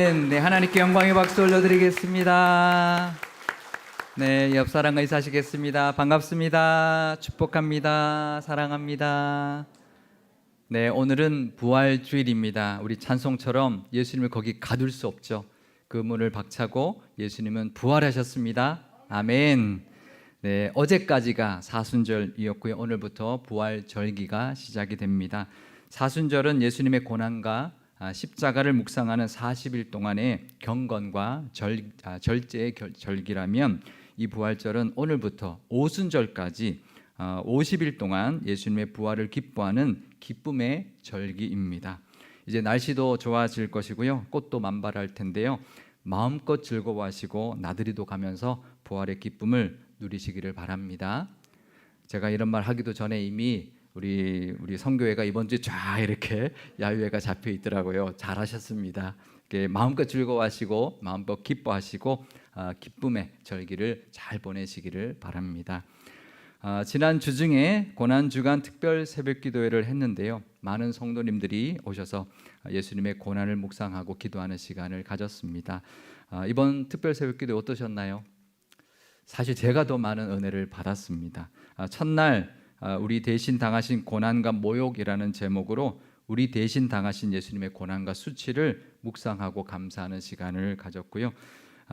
아멘. 네, 하나님께 영광의 박수 올려드리겠습니다. 네, 옆 사람과 인사하시겠습니다. 반갑습니다. 축복합니다. 사랑합니다. 네, 오늘은 부활주일입니다. 우리 찬송처럼 예수님을 거기 가둘 수 없죠. 그 문을 박차고 예수님은 부활하셨습니다. 아멘. 네, 어제까지가 사순절이었고요. 오늘부터 부활절기가 시작이 됩니다. 사순절은 예수님의 고난과 십자가를 묵상하는 40일 동안의 경건과 절제의 절기라면, 이 부활절은 오늘부터 오순절까지 50일 동안 예수님의 부활을 기뻐하는 기쁨의 절기입니다. 이제 날씨도 좋아질 것이고요. 꽃도 만발할 텐데요. 마음껏 즐거워하시고 나들이도 가면서 부활의 기쁨을 누리시기를 바랍니다. 제가 이런 말 하기도 전에 이미 우리 선교회가 이번 주에 쫙 이렇게 야유회가 잡혀 있더라고요. 잘하셨습니다. 마음껏 즐거워하시고 마음껏 기뻐하시고 기쁨의 절기를 잘 보내시기를 바랍니다. 지난 주 중에 고난주간 특별 새벽기도회를 했는데요. 많은 성도님들이 오셔서 예수님의 고난을 묵상하고 기도하는 시간을 가졌습니다. 이번 특별 새벽기도 어떠셨나요? 사실 제가 더 많은 은혜를 받았습니다. 첫날 우리 대신 당하신 고난과 모욕이라는 제목으로 우리 대신 당하신 예수님의 고난과 수치를 묵상하고 감사하는 시간을 가졌고요.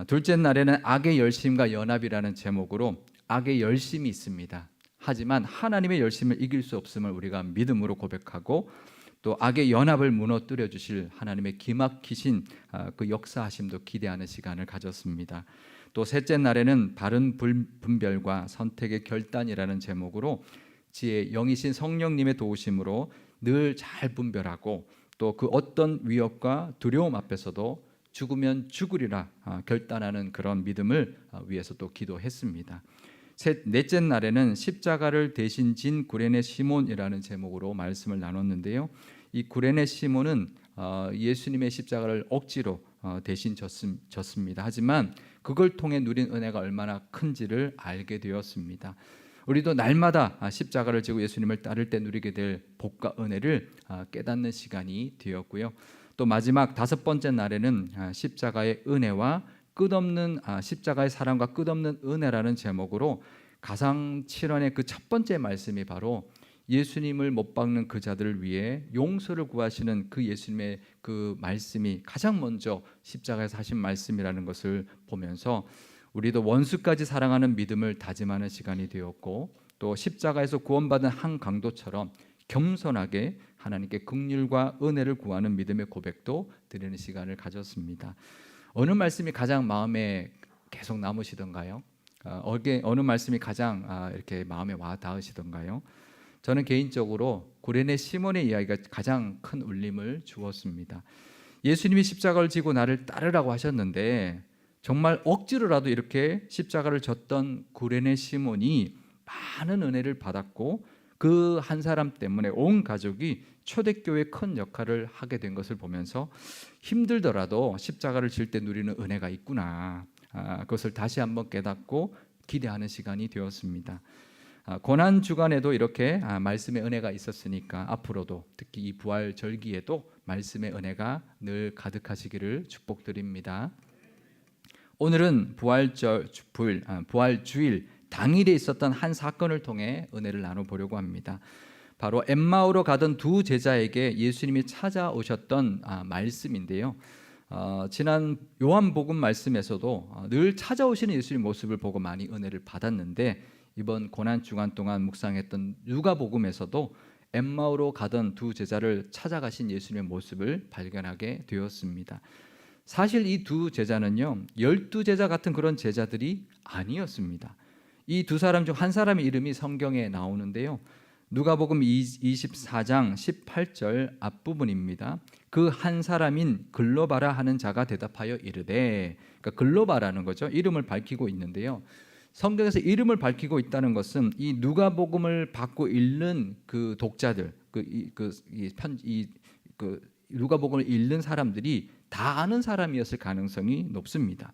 둘째 날에는 악의 열심과 연합이라는 제목으로 악의 열심이 있습니다. 하지만 하나님의 열심을 이길 수 없음을 우리가 믿음으로 고백하고, 또 악의 연합을 무너뜨려 주실 하나님의 기막히신 그 역사하심도 기대하는 시간을 가졌습니다. 또 셋째 날에는 바른 분별과 선택의 결단이라는 제목으로 지혜 영이신 성령님의 도우심으로 늘 잘 분별하고, 또 그 어떤 위협과 두려움 앞에서도 죽으면 죽으리라 결단하는 그런 믿음을 위해서 또 기도했습니다. 넷째 날에는 십자가를 대신 진 구레네 시몬이라는 제목으로 말씀을 나눴는데요. 이 구레네 시몬은 예수님의 십자가를 억지로 대신 졌습니다. 하지만 그걸 통해 누린 은혜가 얼마나 큰지를 알게 되었습니다. 우리도 날마다 십자가를 지고 예수님을 따를 때 누리게 될 복과 은혜를 깨닫는 시간이 되었고요. 또 마지막 다섯 번째 날에는 십자가의 은혜와 끝없는 십자가의 사랑과 끝없는 은혜라는 제목으로 가상 7원의 그 첫 번째 말씀이 바로 예수님을 못 박는 그 자들을 위해 용서를 구하시는 그 예수님의 그 말씀이 가장 먼저 십자가에서 하신 말씀이라는 것을 보면서 우리도 원수까지 사랑하는 믿음을 다짐하는 시간이 되었고, 또 십자가에서 구원받은 한 강도처럼 겸손하게 하나님께 긍휼과 은혜를 구하는 믿음의 고백도 드리는 시간을 가졌습니다. 어느 말씀이 가장 마음에 계속 남으시던가요? 어느 말씀이 가장 이렇게 마음에 와 닿으시던가요? 저는 개인적으로 구레네 시몬의 이야기가 가장 큰 울림을 주었습니다. 예수님이 십자가를 지고 나를 따르라고 하셨는데, 정말 억지로라도 이렇게 십자가를 졌던 구레네 시몬이 많은 은혜를 받았고, 그 한 사람 때문에 온 가족이 초대교회의 큰 역할을 하게 된 것을 보면서 힘들더라도 십자가를 질 때 누리는 은혜가 있구나, 그것을 다시 한번 깨닫고 기대하는 시간이 되었습니다. 고난 주간에도 이렇게 말씀의 은혜가 있었으니까 앞으로도 특히 이 부활 절기에도 말씀의 은혜가 늘 가득하시기를 축복드립니다. 오늘은 부활주일 당일에 있었던 한 사건을 통해 은혜를 나눠보려고 합니다. 바로 엠마오로 가던 두 제자에게 예수님이 찾아오셨던 말씀인데요. 지난 요한복음 말씀에서도 늘 찾아오시는 예수님 모습을 보고 많이 은혜를 받았는데, 이번 고난 주간 동안 묵상했던 누가복음에서도 엠마오로 가던 두 제자를 찾아가신 예수님의 모습을 발견하게 되었습니다. 사실 이 두 제자는요, 12제자 같은 그런 제자들이 아니었습니다. 이 두 사람 중 한 사람의 이름이 성경에 나오는데요. 누가복음 24장 18절 앞부분입니다. 그 한 사람인 글로바라 하는 자가 대답하여 이르되, 그러니까 글로바라는 거죠. 이름을 밝히고 있는데요. 성경에서 이름을 밝히고 있다는 것은 이 누가복음을 받고 읽는 그 독자들, 누가복음을 읽는 사람들이 다 아는 사람이었을 가능성이 높습니다.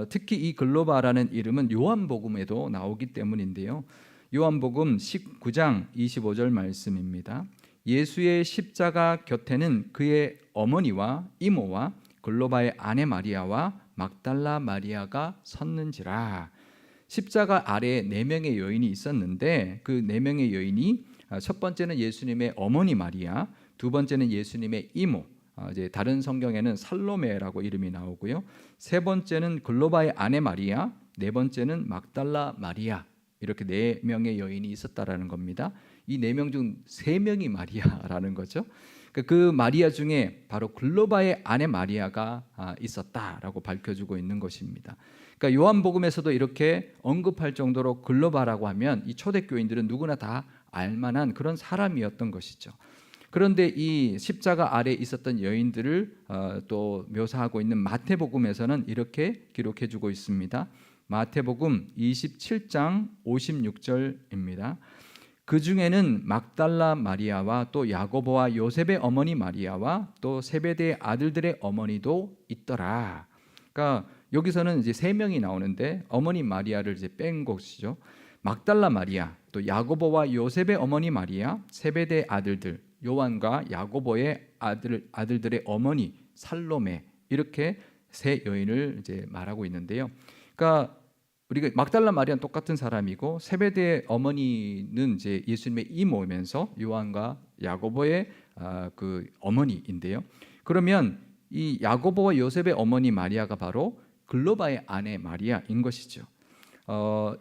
특히 이 글로바라는 이름은 요한복음에도 나오기 때문인데요. 요한복음 19장 25절 말씀입니다. 예수의 십자가 곁에는 그의 어머니와 이모와 글로바의 아내 마리아와 막달라 마리아가 섰는지라. 십자가 아래에 네 명의 여인이 있었는데 그 네 명의 여인이 첫 번째는 예수님의 어머니 마리아, 두 번째는 예수님의 이모, 이제 다른 성경에는 살로메라고 이름이 나오고요. 세 번째는 글로바의 아내 마리아, 네 번째는 막달라 마리아. 이렇게 네 명의 여인이 있었다라는 겁니다. 이 네 명 중 세 명이 마리아라는 거죠. 그 마리아 중에 바로 글로바의 아내 마리아가 있었다라고 밝혀주고 있는 것입니다. 그러니까 요한복음에서도 이렇게 언급할 정도로 글로바라고 하면 이 초대교인들은 누구나 다 알만한 그런 사람이었던 것이죠. 그런데 이 십자가 아래에 있었던 여인들을 또 묘사하고 있는 마태복음에서는 이렇게 기록해주고 있습니다. 마태복음 27장 56절입니다. 그 중에는 막달라 마리아와 또 야고보와 요셉의 어머니 마리아와 또 세베대의 아들들의 어머니도 있더라. 그러니까 여기서는 이제 세 명이 나오는데 어머니 마리아를 이제 뺀 것이죠. 막달라 마리아, 또 야고보와 요셉의 어머니 마리아, 세베대의 아들들 요한과 야고보의 아들들의 어머니 살로메, 이렇게 세 여인을 이제 말하고 있는데요. 그러니까 우리가 막달라 마리아는 똑같은 사람이고 세베대의 어머니는 이제 예수님의 이모면서 요한과 야고보의 그 어머니인데요. 그러면 이 야고보와 요셉의 어머니 마리아가 바로 글로바의 아내 마리아인 것이죠.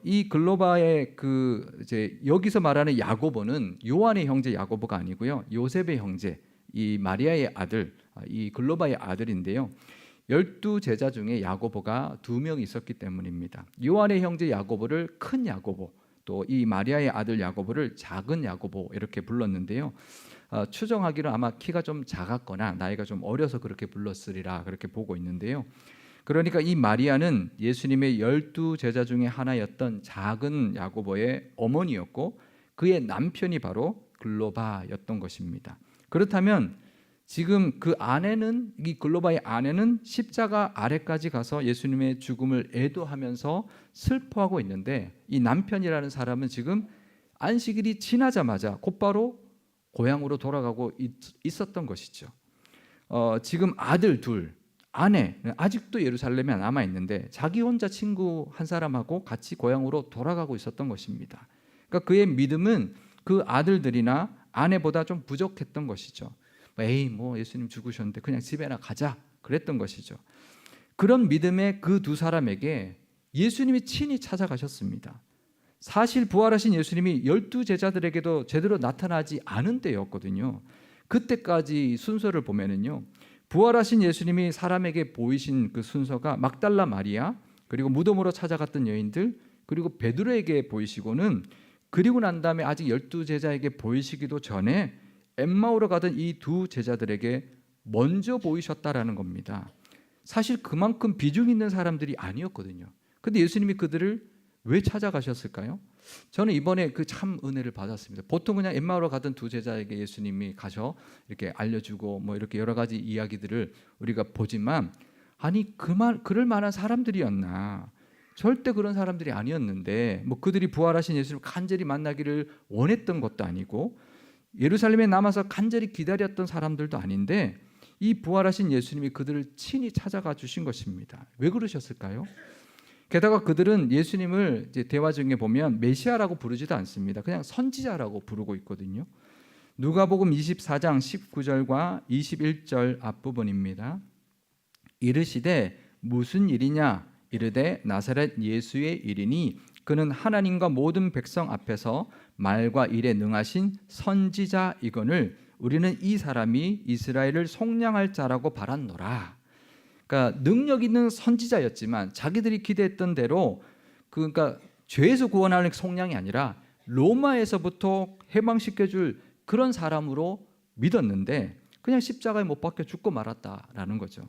이 글로바의 그 이제 여기서 말하는 야고보는 요한의 형제 야고보가 아니고요, 요셉의 형제, 이 마리아의 아들, 이 글로바의 아들인데요. 12제자 중에 야고보가 2명 있었기 때문입니다. 요한의 형제 야고보를 큰 야고보, 또 이 마리아의 아들 야고보를 작은 야고보 이렇게 불렀는데요. 추정하기로 아마 키가 좀 작았거나 나이가 좀 어려서 그렇게 불렀으리라 그렇게 보고 있는데요. 그러니까 이 마리아는 예수님의 12제자 중에 하나였던 작은 야고보의 어머니였고 그의 남편이 바로 글로바였던 것입니다. 그렇다면 지금 그 아내는, 이 글로바의 아내는 십자가 아래까지 가서 예수님의 죽음을 애도하면서 슬퍼하고 있는데 이 남편이라는 사람은 지금 안식일이 지나자마자 곧바로 고향으로 돌아가고 있었던 것이죠. 지금 아들 둘, 아내는 아직도 예루살렘에 남아 있는데 자기 혼자 친구 한 사람하고 같이 고향으로 돌아가고 있었던 것입니다. 그러니까 그의 믿음은 그 아들들이나 아내보다 좀 부족했던 것이죠. 에이 뭐 예수님 죽으셨는데 그냥 집에나 가자 그랬던 것이죠. 그런 믿음의 그 두 사람에게 예수님이 친히 찾아가셨습니다. 사실 부활하신 예수님이 12제자들에게도 제대로 나타나지 않은 때였거든요. 그때까지 순서를 보면은요, 부활하신 예수님이 사람에게 보이신 그 순서가 막달라 마리아, 그리고 무덤으로 찾아갔던 여인들, 그리고 베드로에게 보이시고는, 그리고 난 다음에 아직 12제자에게 보이시기도 전에 엠마오로 가던 이 두 제자들에게 먼저 보이셨다라는 겁니다. 사실 그만큼 비중 있는 사람들이 아니었거든요. 근데 예수님이 그들을 왜 찾아가셨을까요? 저는 이번에 그 참 은혜를 받았습니다. 보통 그냥 엠마오로 가던 두 제자에게 예수님이 가셔 이렇게 알려주고 뭐 이렇게 여러 가지 이야기들을 우리가 보지만, 아니 그럴 만한 사람들이었나? 절대 그런 사람들이 아니었는데, 뭐 그들이 부활하신 예수님을 간절히 만나기를 원했던 것도 아니고 예루살렘에 남아서 간절히 기다렸던 사람들도 아닌데, 이 부활하신 예수님이 그들을 친히 찾아가 주신 것입니다. 왜 그러셨을까요? 게다가 그들은 예수님을 이제 대화 중에 보면 메시아라고 부르지도 않습니다. 그냥 선지자라고 부르고 있거든요. 누가복음 24장 19절과 21절 앞부분입니다. 이르시되 무슨 일이냐? 이르되 나사렛 예수의 일이니 그는 하나님과 모든 백성 앞에서 말과 일에 능하신 선지자이거늘 우리는 이 사람이 이스라엘을 속량할 자라고 바랐노라. 그러니까 능력 있는 선지자였지만 자기들이 기대했던 대로 그러니까 죄에서 구원하는 속량이 아니라 로마에서부터 해방시켜줄 그런 사람으로 믿었는데 그냥 십자가에 못 박혀 죽고 말았다라는 거죠.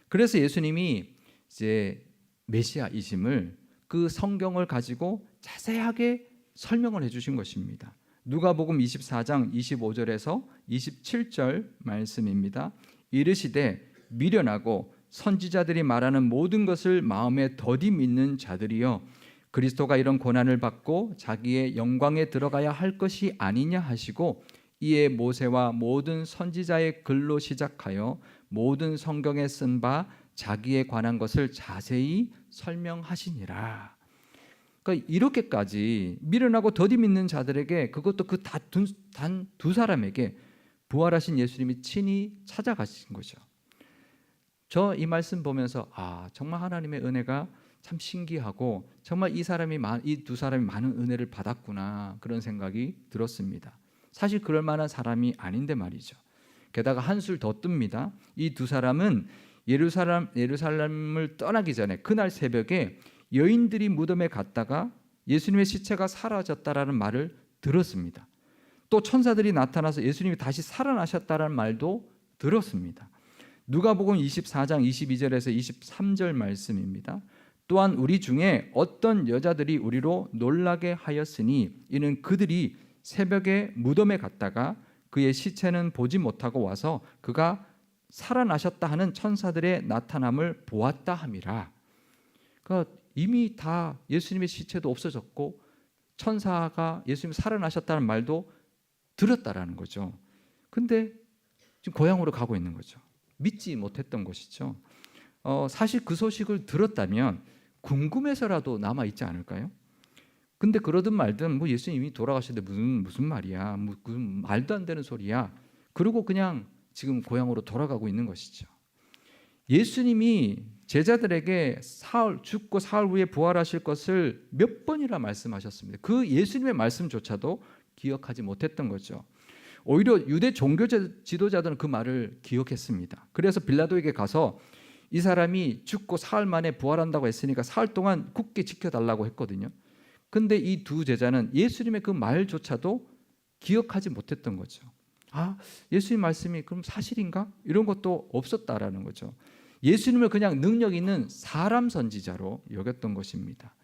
그래서 예수님이 이제 메시아이심을 그 성경을 가지고 자세하게 설명을 해주신 것입니다. 누가복음 24장 25절에서 27절 말씀입니다. 이르시되 미련하고 선지자들이 말하는 모든 것을 마음에 더디 믿는 자들이여, 그리스도가 이런 고난을 받고 자기의 영광에 들어가야 할 것이 아니냐 하시고 이에 모세와 모든 선지자의 글로 시작하여 모든 성경에 쓴 바 자기에 관한 것을 자세히 설명하시니라. 그러니까 이렇게까지 미련하고 더디 믿는 자들에게, 그것도 그 단 두 사람에게 부활하신 예수님이 친히 찾아가신 거죠. 저 이 말씀 보면서 정말 하나님의 은혜가 참 신기하고, 정말 이 두 사람이 많은 은혜를 받았구나, 그런 생각이 들었습니다. 사실 그럴 만한 사람이 아닌데 말이죠. 게다가 한술 더 뜹니다. 이 두 사람은 예루살렘을 떠나기 전에 그날 새벽에 여인들이 무덤에 갔다가 예수님의 시체가 사라졌다라는 말을 들었습니다. 또 천사들이 나타나서 예수님이 다시 살아나셨다라는 말도 들었습니다. 누가복음 24장 22절에서 23절 말씀입니다. 또한 우리 중에 어떤 여자들이 우리로 놀라게 하였으니 이는 그들이 새벽에 무덤에 갔다가 그의 시체는 보지 못하고 와서 그가 살아나셨다 하는 천사들의 나타남을 보았다 함이라. 그러니까 이미 다 예수님의 시체도 없어졌고 천사가 예수님 살아나셨다는 말도 들었다라는 거죠. 근데 지금 고향으로 가고 있는 거죠. 믿지 못했던 것이죠. 사실 그 소식을 들었다면 궁금해서라도 남아 있지 않을까요? 근데 그러든 말든 뭐 예수님이 돌아가셨는데 무슨 말이야, 무슨 말도 안 되는 소리야, 그러고 그냥 지금 고향으로 돌아가고 있는 것이죠. 예수님이 제자들에게 죽고 사흘 후에 부활하실 것을 몇 번이나 말씀하셨습니다. 그 예수님의 말씀조차도 기억하지 못했던 거죠. 오히려 유대 종교 지도자들은 그 말을 기억했습니다. 그래서 빌라도에게 가서 이 사람이 죽고 사흘 만에 부활한다고 했으니까 사흘 동안 굳게 지켜달라고 했거든요. 근데 이 두 제자는 예수님의 그 말조차도 기억하지 못했던 거죠. 예수님 말씀이 그럼 사실인가? 이런 것도 없었다라는 거죠. 예수님을 그냥 능력 있는 사람 선지자로 여겼던 것입니다.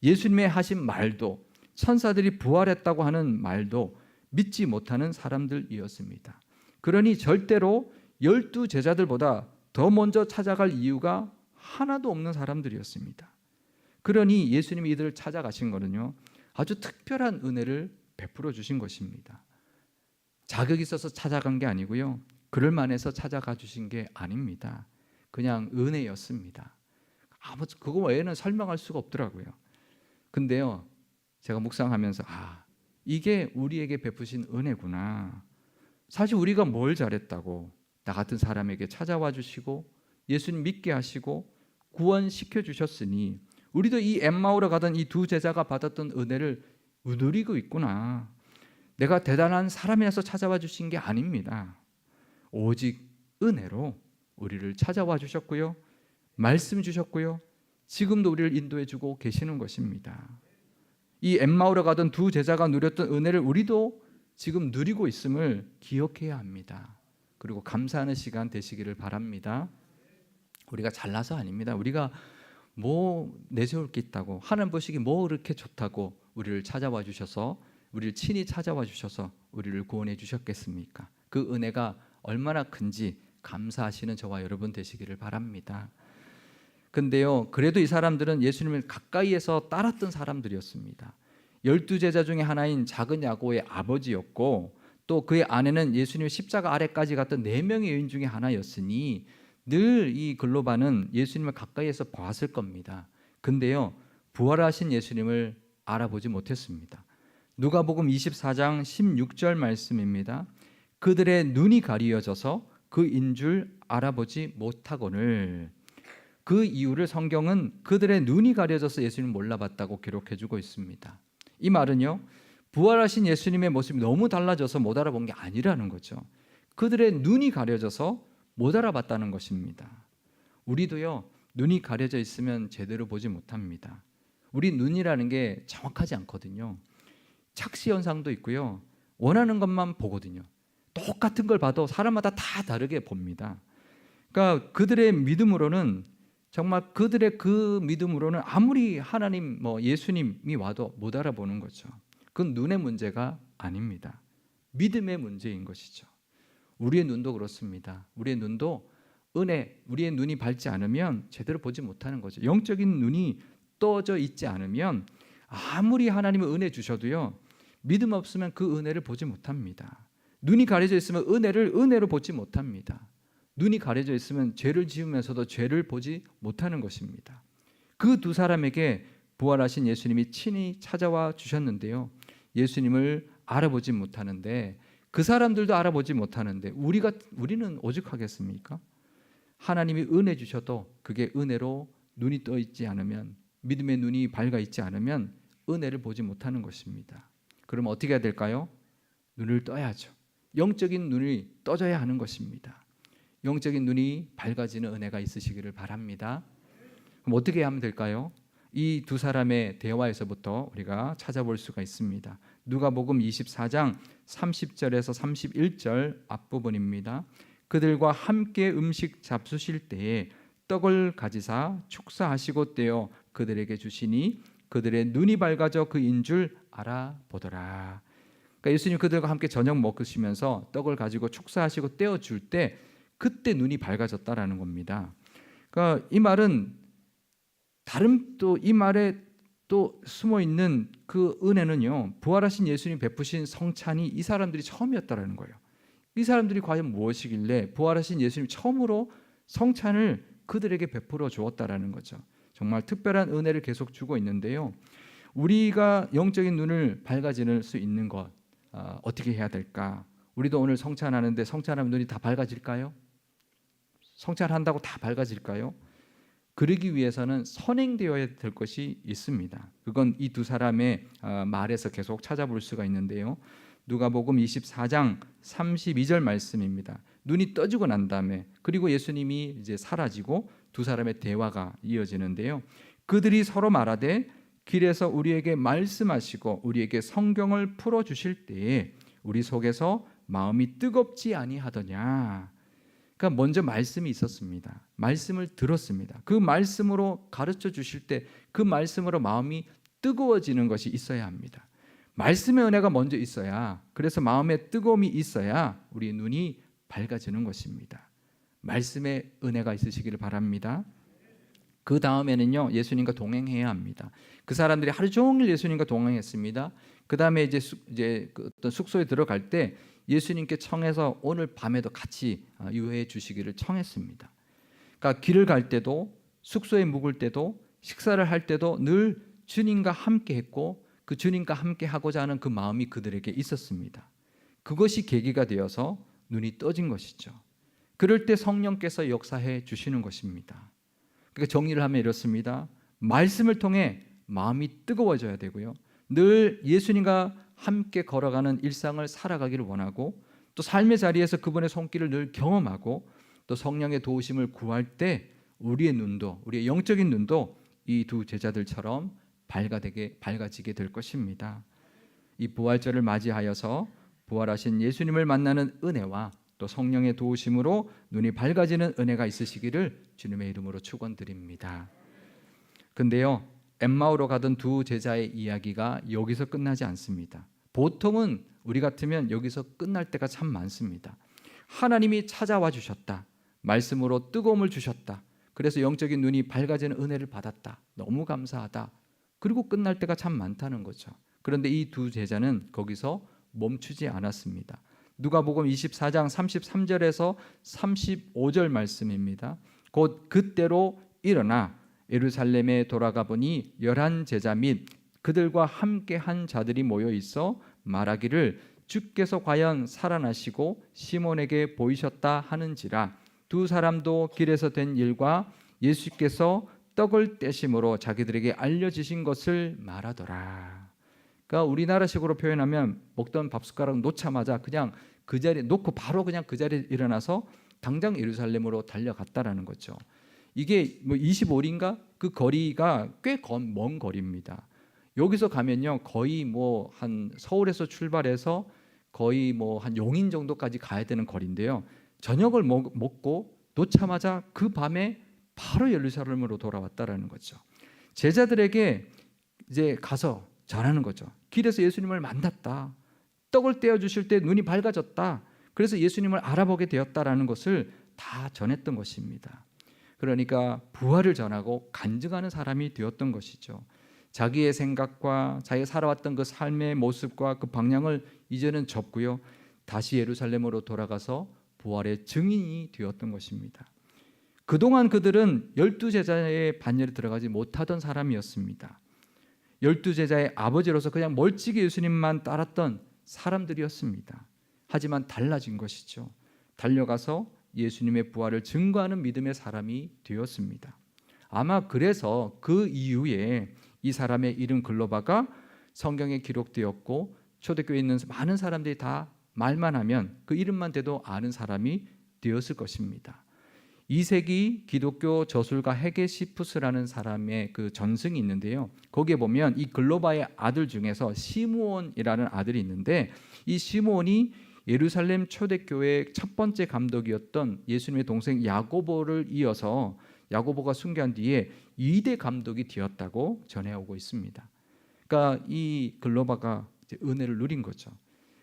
예수님의 하신 말도, 천사들이 부활했다고 하는 말도 믿지 못하는 사람들이었습니다. 그러니 절대로 12 제자들보다 더 먼저 찾아갈 이유가 하나도 없는 사람들이었습니다. 그러니 예수님이 이들을 찾아가신 거는요, 아주 특별한 은혜를 베풀어 주신 것입니다. 자격이 있어서 찾아간 게 아니고요, 그럴 만해서 찾아가 주신 게 아닙니다. 그냥 은혜였습니다. 그거 외에는 설명할 수가 없더라고요. 근데요, 제가 묵상하면서 이게 우리에게 베푸신 은혜구나. 사실 우리가 뭘 잘했다고 나 같은 사람에게 찾아와 주시고 예수님 믿게 하시고 구원시켜 주셨으니 우리도 이 엠마오로 가던 이 두 제자가 받았던 은혜를 누리고 있구나. 내가 대단한 사람이라서 찾아와 주신 게 아닙니다. 오직 은혜로 우리를 찾아와 주셨고요, 말씀 주셨고요, 지금도 우리를 인도해 주고 계시는 것입니다. 이 엠마오로 가던 두 제자가 누렸던 은혜를 우리도 지금 누리고 있음을 기억해야 합니다. 그리고 감사하는 시간 되시기를 바랍니다. 우리가 잘나서 아닙니다. 우리가 뭐 내세울 게 있다고, 하나님 보시기 뭐 그렇게 좋다고 우리를 찾아와 주셔서, 우리를 친히 찾아와 주셔서 우리를 구원해 주셨겠습니까? 그 은혜가 얼마나 큰지 감사하시는 저와 여러분 되시기를 바랍니다. 근데요, 그래도 이 사람들은 예수님을 가까이에서 따랐던 사람들이었습니다. 12 제자 중에 하나인 작은 야고의 아버지였고, 또 그의 아내는 예수님의 십자가 아래까지 갔던 4명의 여인 중에 하나였으니 늘 이 글로바는 예수님을 가까이에서 봤을 겁니다. 근데요, 부활하신 예수님을 알아보지 못했습니다. 누가복음 24장 16절 말씀입니다. 그들의 눈이 가리어져서 그인 줄 알아보지 못하거늘. 그 이유를 성경은 그들의 눈이 가려져서 예수님을 몰라봤다고 기록해주고 있습니다. 이 말은요, 부활하신 예수님의 모습이 너무 달라져서 못 알아본 게 아니라는 거죠. 그들의 눈이 가려져서 못 알아봤다는 것입니다. 우리도요, 눈이 가려져 있으면 제대로 보지 못합니다. 우리 눈이라는 게 정확하지 않거든요. 착시 현상도 있고요, 원하는 것만 보거든요. 똑같은 걸 봐도 사람마다 다 다르게 봅니다. 그러니까 그들의 믿음으로는, 정말 그들의 그 믿음으로는 아무리 하나님 예수님이 와도 못 알아보는 거죠. 그건 눈의 문제가 아닙니다. 믿음의 문제인 것이죠. 우리의 눈도 그렇습니다. 우리의 눈도 우리의 눈이 밝지 않으면 제대로 보지 못하는 거죠. 영적인 눈이 떠져 있지 않으면 아무리 하나님의 은혜 주셔도요, 믿음 없으면 그 은혜를 보지 못합니다. 눈이 가려져 있으면 은혜를 은혜로 보지 못합니다. 눈이 가려져 있으면 죄를 지으면서도 죄를 보지 못하는 것입니다. 그 두 사람에게 부활하신 예수님이 친히 찾아와 주셨는데요. 예수님을 알아보지 못하는데, 그 사람들도 알아보지 못하는데 우리는 오죽하겠습니까? 하나님이 은혜 주셔도 그게 은혜로 눈이 떠 있지 않으면, 믿음의 눈이 밝아 있지 않으면 은혜를 보지 못하는 것입니다. 그럼 어떻게 해야 될까요? 눈을 떠야죠. 영적인 눈이 떠져야 하는 것입니다. 영적인 눈이 밝아지는 은혜가 있으시기를 바랍니다. 그럼 어떻게 하면 될까요? 이 두 사람의 대화에서부터 우리가 찾아볼 수가 있습니다. 누가복음 24장 30절에서 31절 앞부분입니다. 그들과 함께 음식 잡수실 때에 떡을 가지사 축사하시고 떼어 그들에게 주시니 그들의 눈이 밝아져 그인 줄 알아보더라. 그러니까 예수님 그들과 함께 저녁 먹으시면서 떡을 가지고 축사하시고 떼어 줄 때 그때 눈이 밝아졌다라는 겁니다. 그러니까 이 말은 다른 또 이 말에 또 숨어 있는 그 은혜는요, 부활하신 예수님 베푸신 성찬이 이 사람들이 처음이었다라는 거예요. 이 사람들이 과연 무엇이길래 부활하신 예수님 처음으로 성찬을 그들에게 베풀어 주었다라는 거죠. 정말 특별한 은혜를 계속 주고 있는데요. 우리가 영적인 눈을 밝아질 수 있는 것, 어떻게 해야 될까? 우리도 오늘 성찬하는데 성찬하면 눈이 다 밝아질까요? 성찬한다고 다 밝아질까요? 그러기 위해서는 선행되어야 될 것이 있습니다. 그건 이 두 사람의 말에서 계속 찾아볼 수가 있는데요. 누가복음 24장 32절 말씀입니다. 눈이 떠지고 난 다음에, 그리고 예수님이 이제 사라지고 두 사람의 대화가 이어지는데요. 그들이 서로 말하되 길에서 우리에게 말씀하시고 우리에게 성경을 풀어 주실 때에 우리 속에서 마음이 뜨겁지 아니하더냐. 그러니까 먼저 말씀이 있었습니다. 말씀을 들었습니다. 그 말씀으로 가르쳐 주실 때 그 말씀으로 마음이 뜨거워지는 것이 있어야 합니다. 말씀의 은혜가 먼저 있어야, 그래서 마음의 뜨거움이 있어야 우리의 눈이 밝아지는 것입니다. 말씀의 은혜가 있으시기를 바랍니다. 그 다음에는요, 예수님과 동행해야 합니다. 그 사람들이 하루 종일 예수님과 동행했습니다. 그 다음에 이제 그 어떤 숙소에 들어갈 때 예수님께 청해서 오늘 밤에도 같이 유해해 주시기를 청했습니다. 그러니까 길을 갈 때도, 숙소에 묵을 때도, 식사를 할 때도 늘 주님과 함께 했고, 그 주님과 함께 하고자 하는 그 마음이 그들에게 있었습니다. 그것이 계기가 되어서 눈이 떠진 것이죠. 그럴 때 성령께서 역사해 주시는 것입니다. 그러니까 정리를 하면 이렇습니다. 말씀을 통해 마음이 뜨거워져야 되고요. 늘 예수님과 함께 걸어가는 일상을 살아가기를 원하고, 또 삶의 자리에서 그분의 손길을 늘 경험하고, 또 성령의 도우심을 구할 때 우리의 눈도, 우리의 영적인 눈도 이 두 제자들처럼 밝아지게 될 것입니다. 이 부활절을 맞이하여서 부활하신 예수님을 만나는 은혜와 또 성령의 도우심으로 눈이 밝아지는 은혜가 있으시기를 주님의 이름으로 축원드립니다. 근데요, 엠마오로 가던 두 제자의 이야기가 여기서 끝나지 않습니다. 보통은 우리 같으면 여기서 끝날 때가 참 많습니다. 하나님이 찾아와 주셨다. 말씀으로 뜨거움을 주셨다. 그래서 영적인 눈이 밝아지는 은혜를 받았다. 너무 감사하다. 그리고 끝날 때가 참 많다는 거죠. 그런데 이 두 제자는 거기서 멈추지 않았습니다. 누가복음 24장 33절에서 35절 말씀입니다. 곧 그때로 일어나 예루살렘에 돌아가 보니 11 제자 및 그들과 함께 한 자들이 모여 있어 말하기를 주께서 과연 살아나시고 시몬에게 보이셨다 하는지라. 두 사람도 길에서 된 일과 예수께서 떡을 떼심으로 자기들에게 알려주신 것을 말하더라. 그러니까 우리나라식으로 표현하면 먹던 밥 숟가락 놓자마자 그냥 그 자리에 놓고 바로 그냥 그 자리에 일어나서 당장 예루살렘으로 달려갔다라는 거죠. 이게 뭐 25리인가 그 거리가 꽤 먼 거리입니다. 여기서 가면요 거의 뭐 한 서울에서 출발해서 거의 뭐 한 용인 정도까지 가야 되는 거리인데요. 저녁을 먹고 놓자마자 그 밤에 바로 예루살렘으로 돌아왔다라는 거죠. 제자들에게 이제 가서 전하는 거죠. 길에서 예수님을 만났다. 떡을 떼어 주실 때 눈이 밝아졌다. 그래서 예수님을 알아보게 되었다라는 것을 다 전했던 것입니다. 그러니까 부활을 전하고 간증하는 사람이 되었던 것이죠. 자기의 생각과 자기가 살아왔던 그 삶의 모습과 그 방향을 이제는 접고요. 다시 예루살렘으로 돌아가서 부활의 증인이 되었던 것입니다. 그동안 그들은 12제자의 반열에 들어가지 못하던 사람이었습니다. 12제자의 아버지로서 그냥 멀찍이 예수님만 따랐던 사람들이었습니다. 하지만 달라진 것이죠. 달려가서 예수님의 부활을 증거하는 믿음의 사람이 되었습니다. 아마 그래서 그 이후에 이 사람의 이름 글로바가 성경에 기록되었고 초대교회에 있는 많은 사람들이 다 말만 하면 그 이름만 대도 아는 사람이 되었을 것입니다. 2세기 기독교 저술가 헤게시푸스라는 사람의 그 전승이 있는데요. 거기에 보면 이 글로바의 아들 중에서 시므온이라는 아들이 있는데 이 시므온이 예루살렘 초대교회의 첫 번째 감독이었던 예수님의 동생 야고보를 이어서 야고보가 순교한 뒤에 2대 감독이 되었다고 전해오고 있습니다. 그러니까 이 글로바가 은혜를 누린 거죠.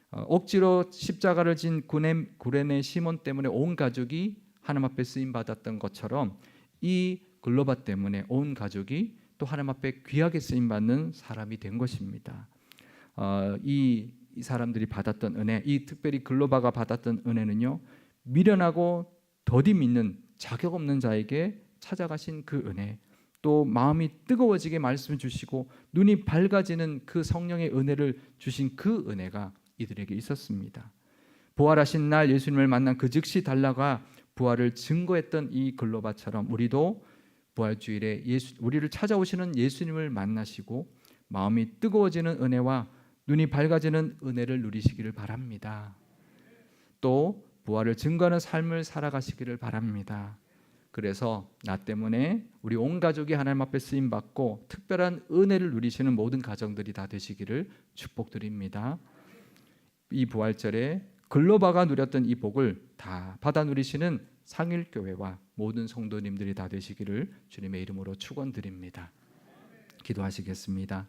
억지로 십자가를 진 구레네 시몬 때문에 온 가족이 하나님 앞에 쓰임 받았던 것처럼 이 글로바 때문에 온 가족이 또 하나님 앞에 귀하게 쓰임 받는 사람이 된 것입니다. 이 사람들이 받았던 은혜, 이 특별히 글로바가 받았던 은혜는요, 미련하고 더디 믿는 자격 없는 자에게 찾아가신 그 은혜, 또 마음이 뜨거워지게 말씀을 주시고 눈이 밝아지는 그 성령의 은혜를 주신 그 은혜가 이들에게 있었습니다. 부활하신 날 예수님을 만난 그 즉시 달려가 부활을 증거했던 이 글로바처럼 우리도 부활주일에 우리를 찾아오시는 예수님을 만나시고 마음이 뜨거워지는 은혜와 눈이 밝아지는 은혜를 누리시기를 바랍니다. 또 부활을 증거하는 삶을 살아가시기를 바랍니다. 그래서 나 때문에 우리 온 가족이 하나님 앞에 쓰임 받고 특별한 은혜를 누리시는 모든 가정들이 다 되시기를 축복드립니다. 이 부활절에 글로바가 누렸던 이 복을 다 받아 누리시는 상일교회와 모든 성도님들이 다 되시기를 주님의 이름으로 축원드립니다. 기도하시겠습니다.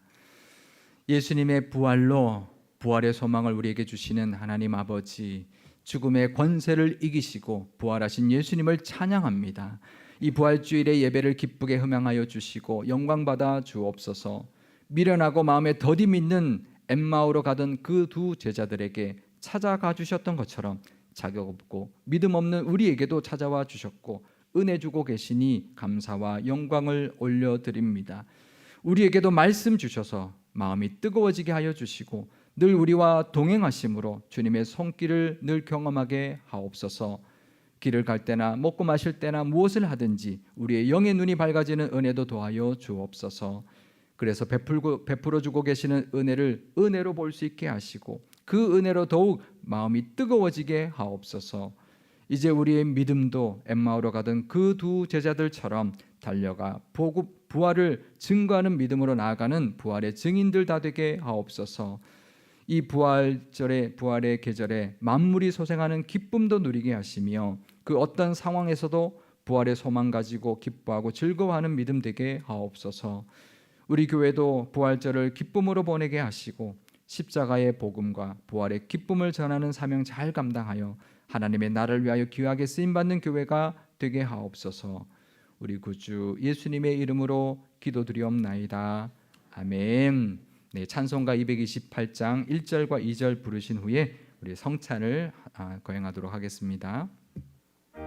예수님의 부활로 부활의 소망을 우리에게 주시는 하나님 아버지, 죽음의 권세를 이기시고 부활하신 예수님을 찬양합니다. 이 부활주일의 예배를 기쁘게 흠양하여 주시고 영광받아 주옵소서. 미련하고 마음에 더디 믿는 엠마오로 가던 그 두 제자들에게 찾아가 주셨던 것처럼 자격 없고 믿음 없는 우리에게도 찾아와 주셨고 은혜 주고 계시니 감사와 영광을 올려드립니다. 우리에게도 말씀 주셔서 마음이 뜨거워지게 하여 주시고 늘 우리와 동행하심으로 주님의 손길을 늘 경험하게 하옵소서. 길을 갈 때나 먹고 마실 때나 무엇을 하든지 우리의 영의 눈이 밝아지는 은혜도 더하여 주옵소서. 그래서 베풀어 주고 계시는 은혜를 은혜로 볼 수 있게 하시고 그 은혜로 더욱 마음이 뜨거워지게 하옵소서. 이제 우리의 믿음도 엠마오로 가던 그 두 제자들처럼 달려가 부활을 증거하는 믿음으로 나아가는 부활의 증인들 다 되게 하옵소서. 이 부활의 계절에 만물이 소생하는 기쁨도 누리게 하시며 그 어떤 상황에서도 부활의 소망 가지고 기뻐하고 즐거워하는 믿음 되게 하옵소서. 우리 교회도 부활절을 기쁨으로 보내게 하시고 십자가의 복음과 부활의 기쁨을 전하는 사명 잘 감당하여 하나님의 나라를 위하여 귀하게 쓰임받는 교회가 되게 하옵소서. 우리 구주 예수님의 이름으로 기도드리옵나이다. 아멘. 네, 찬송가 228장 1절과 2절 부르신 후에 우리 성찬을 거행하도록 하겠습니다.